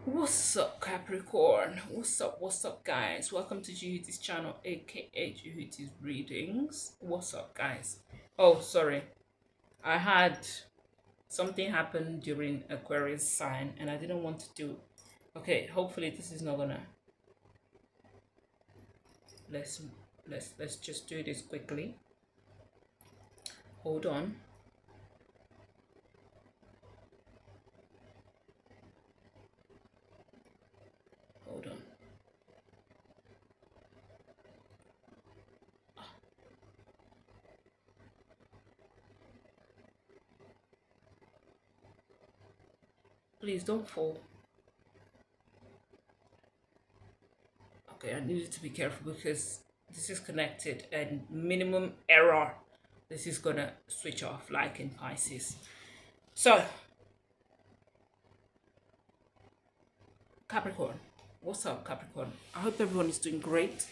What's up, Capricorn? What's up, guys? Welcome to Juhi's channel, aka Juhi's Readings. What's up, guys? Oh, sorry. I had something happen during Aquarius sign and I didn't want to do. Okay, hopefully this is not gonna. Let's let's just do this quickly. Hold on. Hold on. Please don't fall. Okay, I needed to be careful because this is connected and minimum error. This is gonna switch off like in Pisces. So, Capricorn, what's up, Capricorn? I hope everyone is doing great.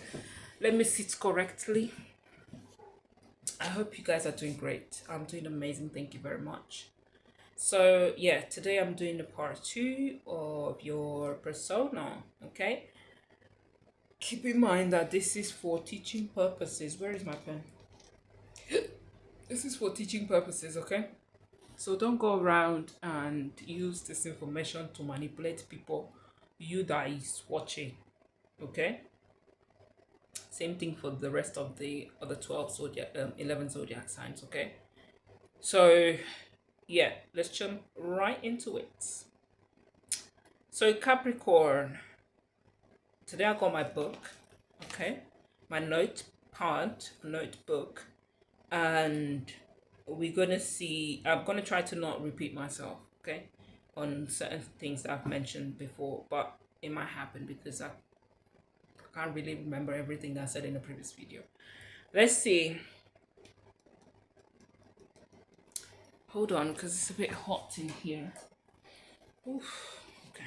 Let me sit correctly. I hope you guys are doing great. I'm doing amazing. Thank you very much. So, yeah, today I'm doing the part two of your persona. Okay, keep in mind that this is for teaching purposes. Where is my pen? This is for teaching purposes, okay? So don't go around and use this information to manipulate people. You that is watching, okay? Same thing for the rest of the other 12 zodiac, 11 zodiac signs, okay? So yeah, let's jump right into it. So Capricorn, today I got my book, okay? My notebook, and we're gonna see. I'm gonna try to not repeat myself, okay, on certain things that I've mentioned before, but it might happen because I can't really remember everything that I said in the previous video. Let's see. Hold on, because it's a bit hot in here. Oof. Okay.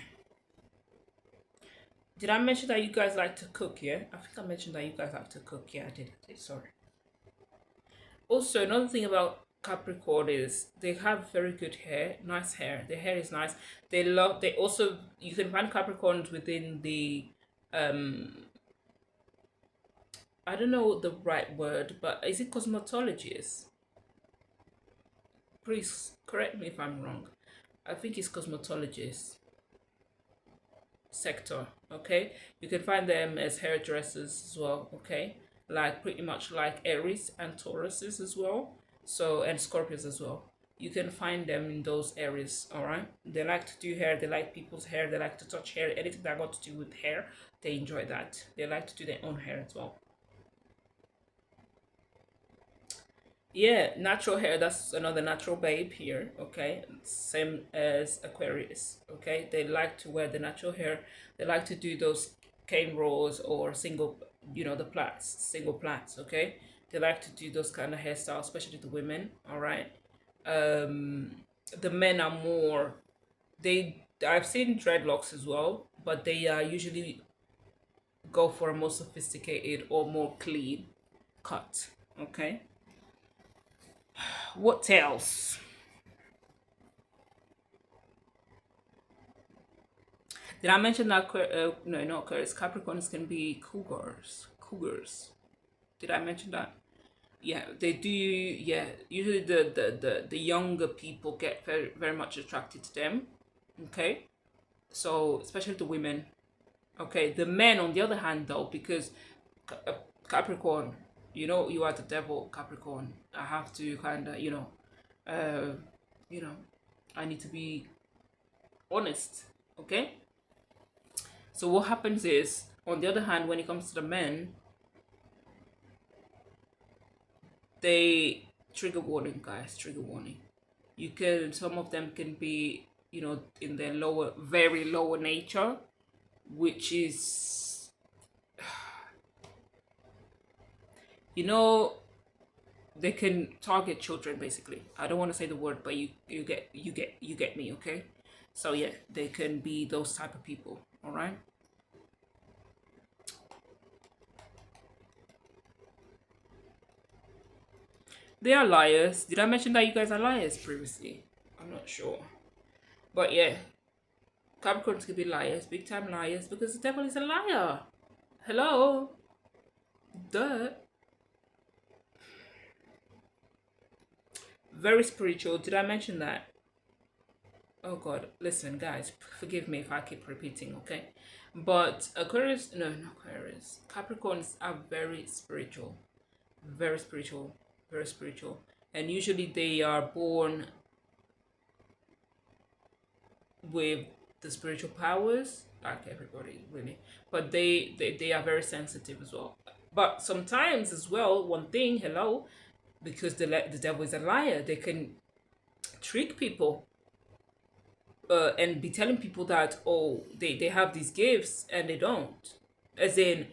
Did I mention that you guys like to cook? Yeah, I think I mentioned that you guys like to cook. Yeah, I did. Sorry. Also, another thing about Capricorn is they have very good hair, nice hair. Their hair is nice. They love. They also you can find Capricorns within the um. I don't know the right word, but is it cosmetologist? Please correct me if I'm wrong. I think it's cosmetologist sector. Okay, you can find them as hairdressers as well. Okay, like pretty much like Aries and Tauruses as well. So and Scorpios as well. You can find them in those areas. All right, they like to do hair. They like people's hair. They like to touch hair. Anything that got to do with hair, they enjoy that. They like to do their own hair as well. Yeah, natural hair, that's another natural babe here, okay? Same as Aquarius, okay? They like to wear the natural hair. They like to do those cane rolls or single, the plaits, single plaits, okay? They like to do those kind of hairstyles, especially the women, all right? Um, the men are more, I've seen dreadlocks as well, but they usually go for a more sophisticated or more clean cut, okay? What else? Did I mention that? No, not Aquarius. Capricorns can be cougars. Cougars. Did I mention that? Yeah, they do. Yeah, usually the younger people get very much attracted to them. Okay, so especially the women. Okay, the men on the other hand though, because Capricorn, you are the devil, Capricorn. I have to kind of uh, you know, I need to be honest. Okay, so what happens is, on the other hand, when it comes to the men, they trigger warning, guys. Trigger warning. Some of them can be, in their lower, very lower nature, which is, you know, they can target children basically. I don't want to say the word, but you get me, okay? So yeah, they can be those type of people. All right. They are liars. Did I mention that you guys are liars previously? I'm not sure. But yeah. Capricorns can be liars, big time liars, because the devil is a liar. Hello? Duh. Very spiritual. Did I mention that? Oh God, listen, guys, forgive me if I keep repeating, okay? But Aquarius, no, not Aquarius. Capricorns are very spiritual, very spiritual, and usually they are born with the spiritual powers, like everybody, really. But they are very sensitive as well. But sometimes as well, one thing, hello, because the devil is a liar, they can trick people and be telling people that, oh, they have these gifts and they don't, as in,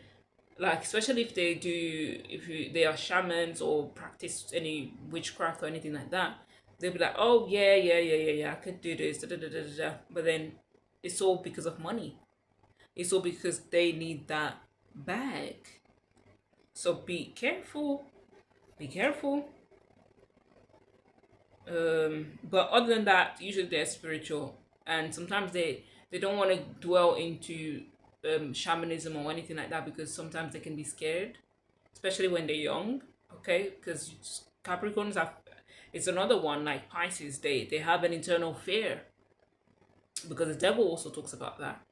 like, especially if they do, they are shamans or practice any witchcraft or anything like that, they'll be like, oh yeah, I could do this, da, da, da, da, da, da. But then it's all because of money. It's all because they need that bag. So be careful, be careful. But other than that, usually they're spiritual, and sometimes they don't want to dwell into shamanism or anything like that, because sometimes they can be scared, especially when they're young. Okay, because Capricorns have, it's another one like Pisces. They have an internal fear, because the devil also talks about that.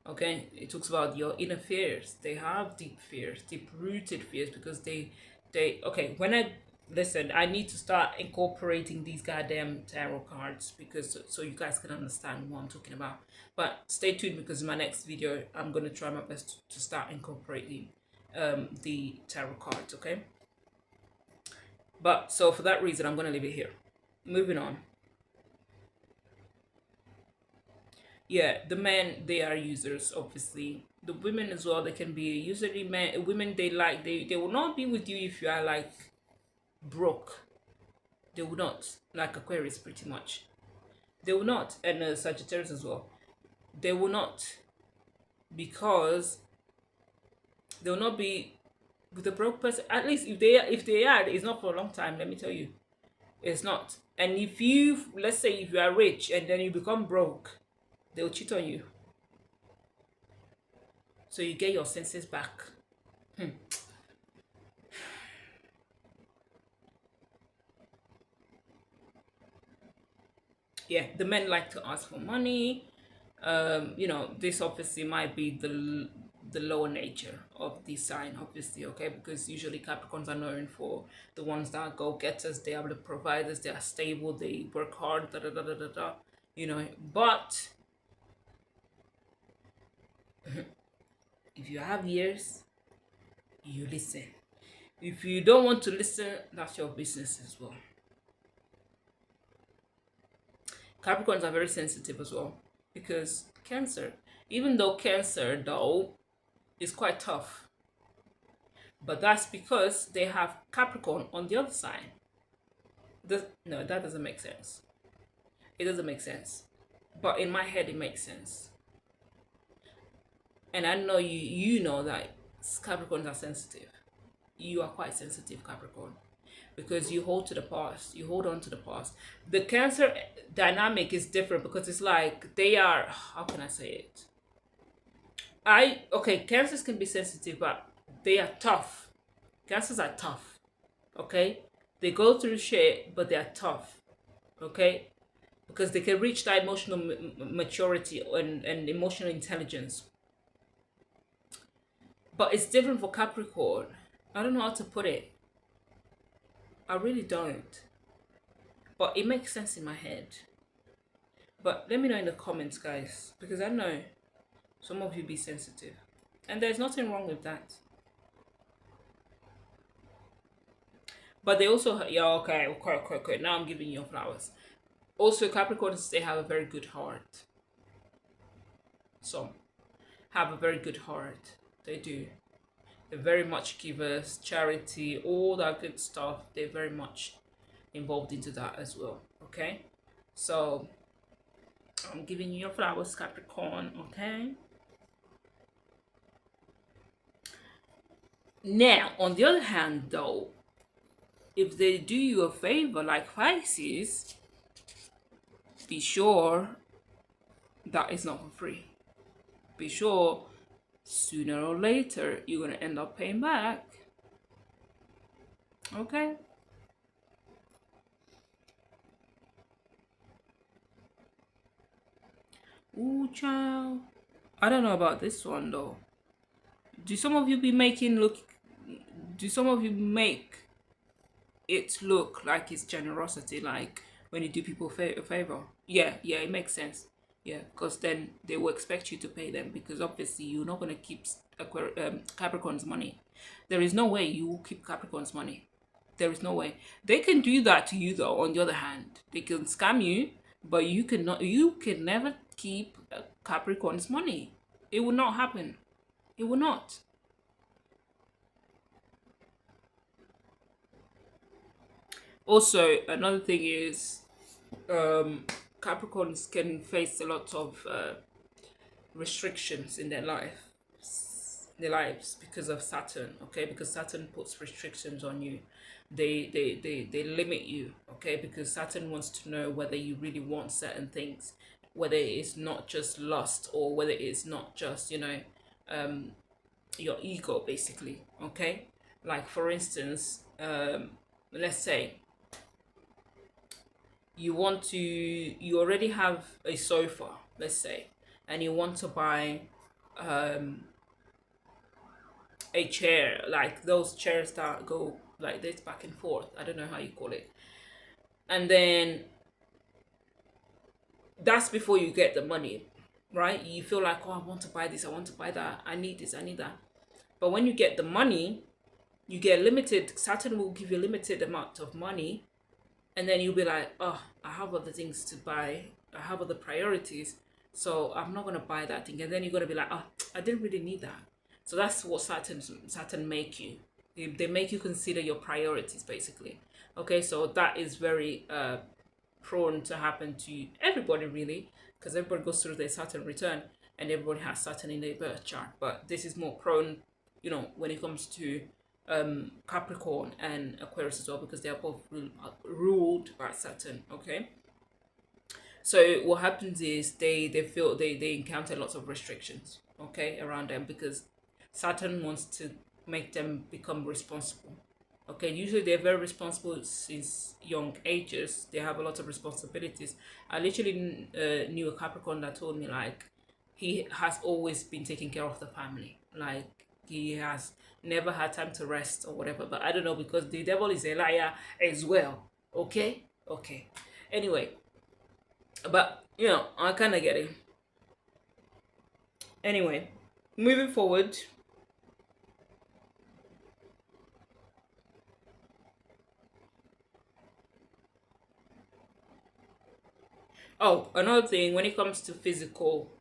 Okay, it talks about your inner fears. They have deep fears, deep rooted fears, because they okay. When I listen, I need to start incorporating these goddamn tarot cards, because so you guys can understand what I'm talking about. But stay tuned, because in my next video I'm gonna try my best to start incorporating the tarot cards. Okay, but so for that reason I'm gonna leave it here. Moving on. Yeah, the men, they are users, obviously. The women as well, they can be usually men. Women, they will not be with you if you are like broke. They will not, like Aquarius, pretty much. They will not, and Sagittarius as well. They will not, because they will not be with a broke person. At least if they are, it's not for a long time. Let me tell you, it's not. And if you, let's say, if you are rich and then you become broke, they will cheat on you. So you get your senses back. Yeah, the men like to ask for money. This obviously might be the lower nature of the sign, obviously, okay, because usually Capricorns are known for the ones that are go-getters. They are the providers. They are stable. They work hard. Da da da da da da. But if you have ears, you listen. If you don't want to listen, that's your business as well. Capricorns are very sensitive as well, because Cancer, even though Cancer though is quite tough, but that's because they have Capricorn on the other side. No, that doesn't make sense. It doesn't make sense. But in my head, it makes sense. And I know you know that Capricorns are sensitive. You are quite sensitive, Capricorn, because you hold to the past. You hold on to the past. The Cancer dynamic is different, because it's like they are, how can I say it? Okay, Cancers can be sensitive, but they are tough. Cancers are tough. Okay? They go through shit, but they are tough. Okay? Because they can reach that emotional maturity and emotional intelligence. But it's different for Capricorn. I don't know how to put it. I really don't. But it makes sense in my head. But let me know in the comments, guys, because I know some of you be sensitive. And there's nothing wrong with that. But they also, yeah, okay. Now I'm giving you flowers. Also, Capricorns, they have a very good heart. Some have a very good heart. They do. They're very much givers, charity, all that good stuff. They're very much involved into that as well. Okay? So, I'm giving you your flowers, Capricorn. Okay? Now, on the other hand, though, if they do you a favor like Pisces, be sure That is not for free. Be sure sooner or later you're gonna end up paying back. Okay? Ooh, child. I don't know about this one though. Do some of you be making look? Do some of you make it look like it's generosity, like when you do people a favor? Yeah, yeah, it makes sense. Yeah, because then they will expect you to pay them because obviously you're not gonna keep Capricorn's money. There is no way you will keep Capricorn's money. There is no way. They can do that to you though. On the other hand, they can scam you, but you cannot. You can never keep Capricorn's money. It will not happen. It will not. Also, another thing is, um, Capricorns can face a lot of restrictions in their lives because of Saturn. Okay, because Saturn puts restrictions on you. They limit you. Okay, because Saturn wants to know whether you really want certain things, whether it's not just lust or whether it's not just um, your ego, basically. Okay, like for instance, let's say you already have a sofa, let's say, and you want to buy um a chair, like those chairs that go like this back and forth, I don't know how you call it, and then that's before you get the money, right? You feel like, oh, I want to buy this, I want to buy that, I need this, I need that. But when you get the money, you get limited. Saturn will give you a limited amount of money, and then you'll be like, oh, I have other things to buy, I have other priorities, so I'm not gonna buy that thing. And then you're gonna be like, oh, I didn't really need that. So that's what Saturn make you. They make you consider your priorities, basically. Okay, so that is very prone to happen to everybody, really, because everybody goes through their Saturn return, and everybody has Saturn in their birth chart. But this is more prone, when it comes to Capricorn and Aquarius as well, because they are both ruled by Saturn. Okay, so what happens is they feel they encounter lots of restrictions, okay, around them, because Saturn wants to make them become responsible. Okay, usually they're very responsible since young ages. They have a lot of responsibilities. I literally knew a Capricorn that told me, like, he has always been taking care of the family. Like, he has never had time to rest or whatever. But I don't know, because the devil is a liar as well. Okay? Okay. Anyway, but I kind of get it. Anyway, moving forward. Oh, another thing, when it comes to physical,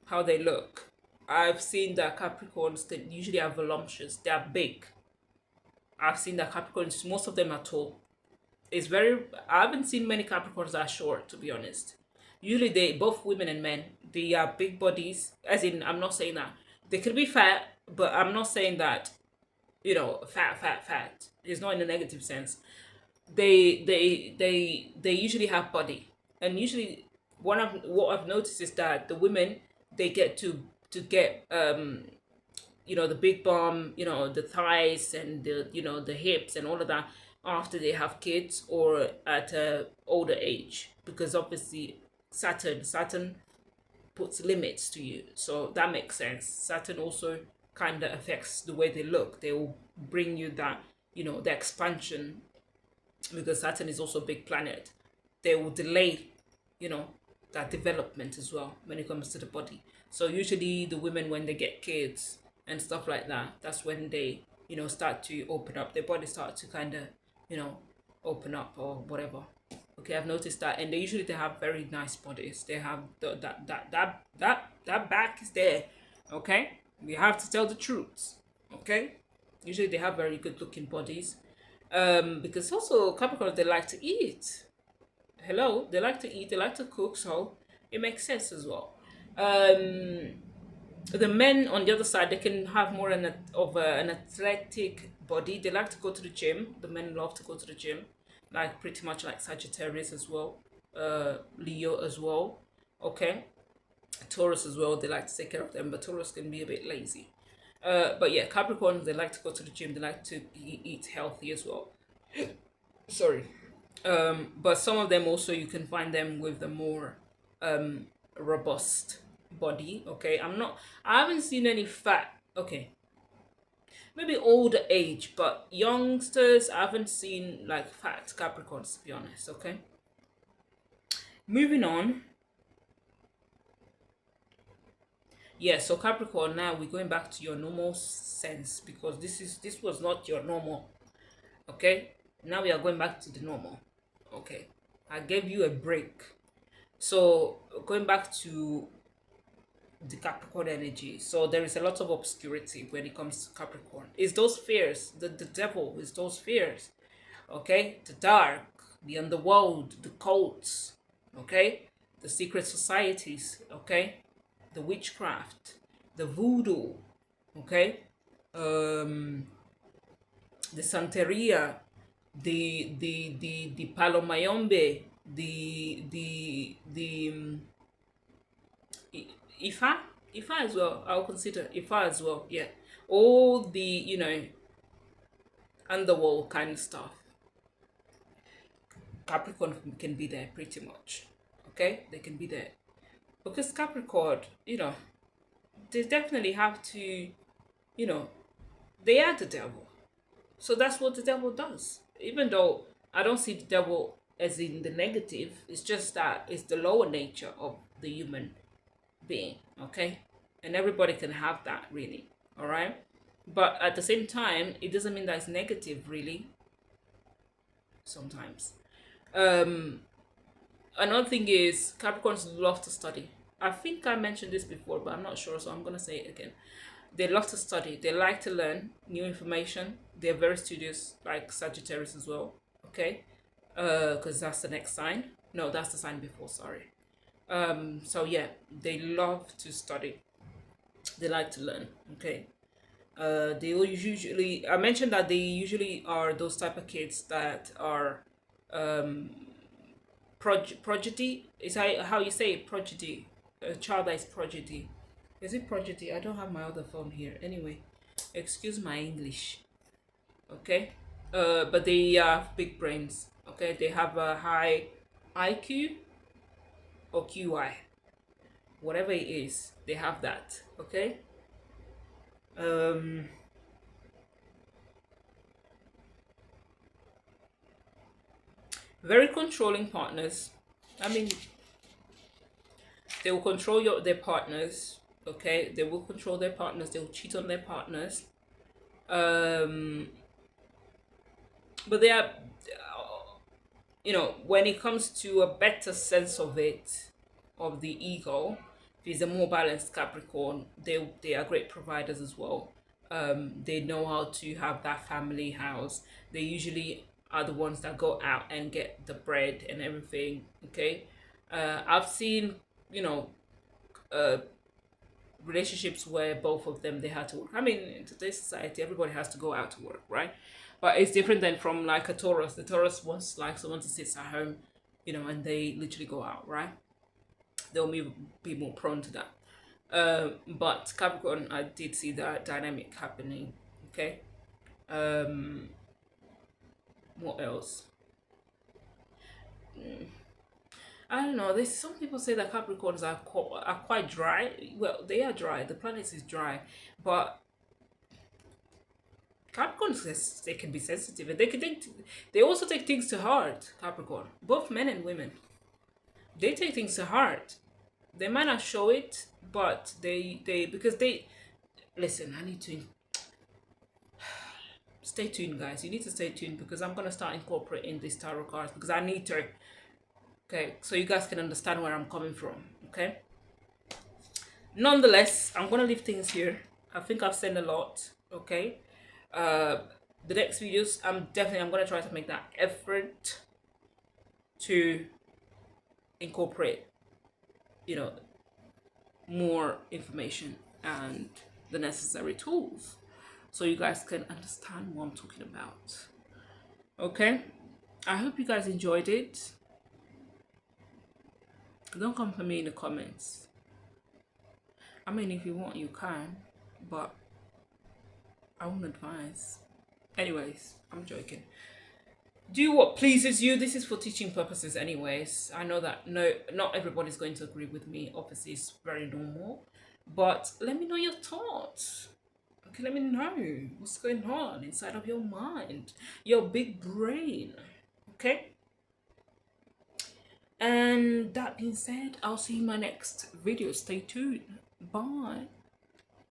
how they look, I've seen that Capricorns, they usually are voluptuous. They are big. I've seen that Capricorns, most of them are tall. It's very. I haven't seen many Capricorns that are short, to be honest. Usually, they, both women and men, they are big bodies. As in, I'm not saying that they could be fat, but I'm not saying that fat. It's not in a negative sense. They usually have body, and usually what I've noticed is that the women, they get to get the big bum, the thighs and the hips and all of that after they have kids or at a older age, because obviously Saturn puts limits to you, so that makes sense. Saturn also kind of affects the way they look. They will bring you that, the expansion, because Saturn is also a big planet. They will delay, you know, that development as well when it comes to the body. So usually the women, when they get kids and stuff like that, that's when they, start to open up. Their body start to kind of, you know, open up or whatever. Okay, I've noticed that, and they have very nice bodies. They have that back is there. Okay, we have to tell the truth. Okay, usually they have very good looking bodies. Because also Capricorn, they like to eat. Hello, they like to eat. They like to cook, so it makes sense as well. Um, the men on the other side, they can have more an athletic body. They like to go to the gym. The men love to go to the gym, like pretty much like Sagittarius as well, Leo as well. Okay. Taurus as well, they like to take care of them, but Taurus can be a bit lazy. But yeah, Capricorn, they like to go to the gym, they like to eat healthy as well. Sorry. But some of them also, you can find them with the more um, robust body. Okay, I haven't seen any fat. Okay, maybe older age, but youngsters, I haven't seen like fat Capricorns, to be honest. Okay, moving on. Yeah, so Capricorn, now we're going back to your normal sense, because this was not your normal. Okay, now we are going back to the normal. Okay, I gave you a break. So going back to the Capricorn energy, so there is a lot of obscurity when it comes to Capricorn. It's those fears, the devil is those fears. Okay, the dark, the underworld, the cults. Okay, the secret societies. Okay, the witchcraft, the voodoo. Okay, um, the Santeria, the Palomayombe, the Ifa, Ifa as well. I'll consider Ifa as well. Yeah, all the underworld kind of stuff. Capricorn can be there pretty much. Okay, they can be there because Capricorn, they definitely have to, they are the devil. So that's what the devil does. Even though I don't see the devil as in the negative, it's just that it's the lower nature of the human being, okay? And everybody can have that, really, all right? But at the same time, it doesn't mean that it's negative, really, sometimes. Um, Another thing is Capricorns love to study. I think I mentioned this before, but I'm not sure, so I'm going to say it again. They love to study. They like to learn new information. They're very studious, like Sagittarius as well. Okay, because that's the next sign. No, that's the sign before. Sorry. So yeah, they love to study. They like to learn. Okay. They will usually. I mentioned that they usually are those type of kids that are um prodigy. Is how you say prodigy? A child that is prodigy. Is it prodigy? I don't have my other phone here. Anyway, excuse my English. Okay. But they have big brains. Okay, they have a high IQ or QI, whatever it is. They have that. Okay. Um. Very controlling partners. I mean, they will control their partners. Okay, they will control their partners. They will cheat on their partners. Um. But they are, when it comes to a better sense of it, of the ego, if it's a more balanced Capricorn, they are great providers as well. They know how to have that family house. They usually are the ones that go out and get the bread and everything. Okay, I've seen, you know, uh, relationships where both of them, they had to work. I mean, in today's society, everybody has to go out to work, right? But it's different than from like a Taurus. The Taurus wants like someone to sit at home, and they literally go out, right? They'll be more prone to that. But Capricorn, I did see that dynamic happening. Okay. Um, what else? I don't know. There's some people say that Capricorns are quite dry. Well, they are dry. The planet is dry, but Capricorns, they can be sensitive, and they also take things to heart. Capricorn, both men and women, they take things to heart. They might not show it, but they because they listen. I need to stay tuned, guys. You need to stay tuned because I'm gonna start incorporating these tarot cards because I need to. Okay, so you guys can understand where I'm coming from. Okay. Nonetheless, I'm gonna leave things here. I think I've said a lot. Okay. Uh, the next videos, I'm gonna try to make that effort to incorporate, you know, more information and the necessary tools so you guys can understand what I'm talking about. Okay, I hope you guys enjoyed it. Don't come for me in the comments. I mean, if you want, you can, but I won't advise. Anyways, I'm joking. Do what pleases you. This is for teaching purposes, anyways. I know that not everybody's going to agree with me. Obviously, it's very normal. But let me know your thoughts. Okay, let me know what's going on inside of your mind, your big brain. Okay? And that being said, I'll see you in my next video. Stay tuned. Bye.